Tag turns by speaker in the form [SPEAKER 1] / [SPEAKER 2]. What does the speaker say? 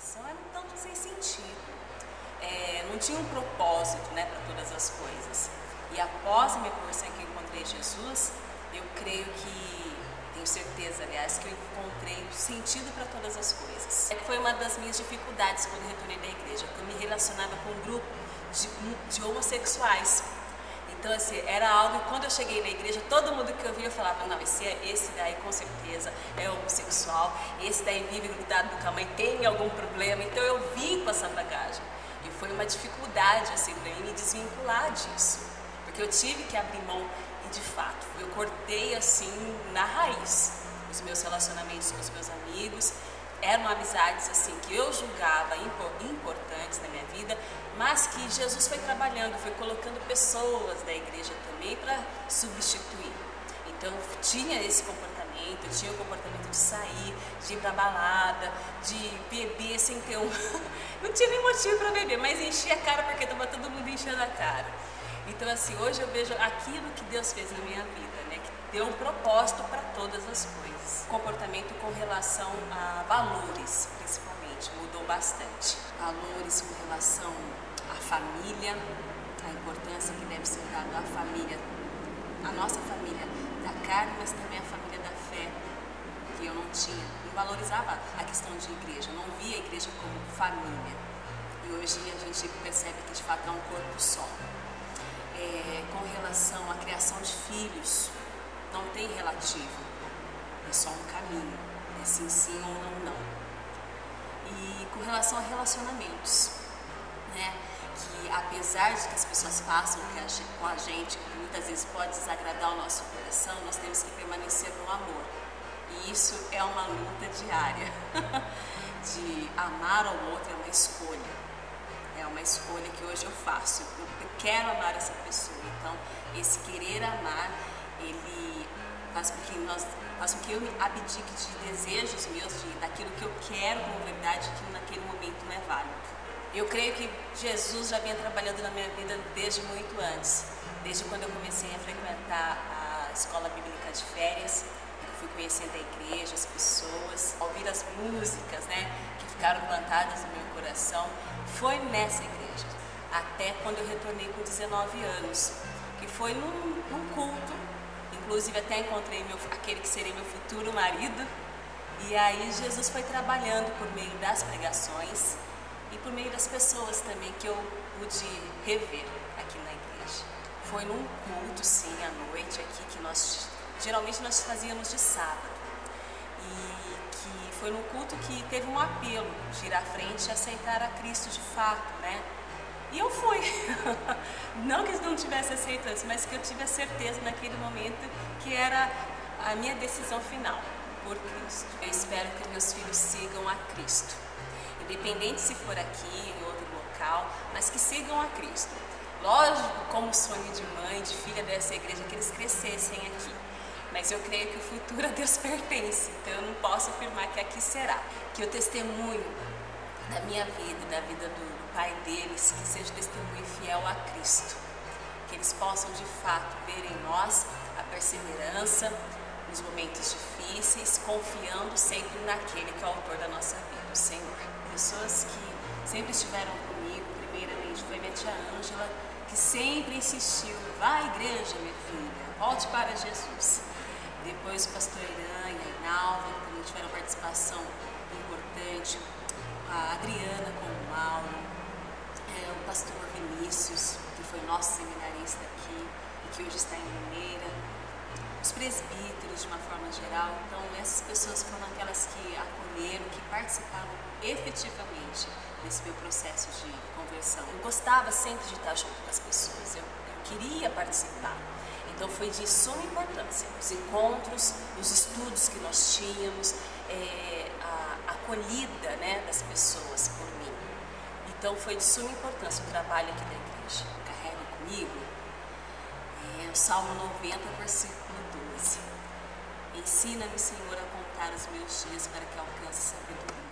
[SPEAKER 1] vocação era um tanto sem sentido. Não tinha um propósito, né, para todas as coisas. E após a minha conversão que eu encontrei Jesus, eu creio que, tenho certeza, aliás, que eu encontrei sentido para todas as coisas. Foi uma das minhas dificuldades quando eu retornei da igreja, que eu me relacionava com um grupo de homossexuais. Então, assim, era algo que quando eu cheguei na igreja, todo mundo que eu via, eu falava, não, esse daí com certeza é homossexual, esse daí vive grudado com a mãe, tem algum problema. Então eu vim com essa bagagem. E foi uma dificuldade, assim, para mim me desvincular disso. Porque eu tive que abrir mão e, de fato, eu cortei, assim, na raiz os meus relacionamentos com os meus amigos. Eram amizades, assim, que eu julgava importantes na minha vida, mas que Jesus foi trabalhando, foi colocando pessoas da igreja também para substituir. Então, tinha esse comportamento, eu tinha o comportamento de sair, de ir para balada, de beber sem ter um... Não tinha nem motivo para beber, mas enchia a cara porque estava todo mundo enchendo a cara. Então, assim, hoje eu vejo aquilo que Deus fez na minha vida, né? Que deu um propósito para todas as coisas. O comportamento com relação a valores, principalmente, mudou bastante. Valores com relação à família, a importância que deve ser dada à família, a nossa família da carne, mas também a família da fé, que eu não tinha, não valorizava a questão de igreja, não via a igreja como família. E hoje a gente percebe que de fato é um corpo só. Com relação à criação de filhos, não tem relativo, é só um caminho, é sim, sim ou não, não. E com relação a relacionamentos, né? Que apesar de que as pessoas façam com a gente, que muitas vezes pode desagradar o nosso coração, nós temos que permanecer no amor. E isso é uma luta diária. De amar ao outro é uma escolha. É uma escolha que hoje eu faço. Eu quero amar essa pessoa. Então, esse querer amar, ele faz com que eu me abdique de desejos meus, daquilo que eu quero como verdade, que naquele momento não é válido. Eu creio que Jesus já vinha trabalhando na minha vida desde muito antes. Desde quando eu comecei a frequentar a escola bíblica de férias, eu fui conhecendo a igreja, as pessoas, ouvir as músicas, né, que ficaram plantadas no meu coração. Foi nessa igreja, até quando eu retornei com 19 anos, que foi num culto, inclusive até encontrei aquele que seria meu futuro marido, e aí Jesus foi trabalhando por meio das pregações e por meio das pessoas também que eu pude rever aqui na igreja. Foi num culto, sim, à noite aqui, que geralmente nós fazíamos de sábado, e que foi num culto que teve um apelo de ir à frente e aceitar a Cristo de fato, né? E eu fui. Não que eu não tivesse aceito antes, mas que eu tive a certeza naquele momento que era a minha decisão final por Cristo. Eu espero que meus filhos sigam a Cristo, independente se for aqui, em outro local, mas que sigam a Cristo. Lógico, como sonho de mãe, de filha dessa igreja, que eles crescessem aqui. Mas eu creio que o futuro a Deus pertence, então eu não posso afirmar que aqui será. Que o testemunho da minha vida, da vida do pai deles, que seja testemunho fiel a Cristo. Que eles possam de fato ver em nós a perseverança nos momentos difíceis, confiando sempre naquele que é o autor da nossa vida, o Senhor. Pessoas que sempre estiveram comigo, primeiramente foi minha tia Ângela, que sempre insistiu, vá à igreja, minha filha, volte para Jesus. Depois o pastor Irã e a Inalva, que também tiveram participação importante, a Adriana com o Mauro, o pastor Vinícius, que foi nosso seminarista aqui e que hoje está em Limeira, os presbíteros de uma forma geral. Então essas pessoas foram aquelas que acolheram, que participaram efetivamente desse meu processo de conversão. Eu gostava sempre de estar junto com as pessoas, eu queria participar. Então foi de suma importância os encontros, os estudos que nós tínhamos, a acolhida, né, das pessoas por mim. Então foi de suma importância o trabalho aqui da igreja. Carrego comigo o Salmo 90, versículo 12. Ensina-me, Senhor, a contar os meus dias para que alcance sabedoria.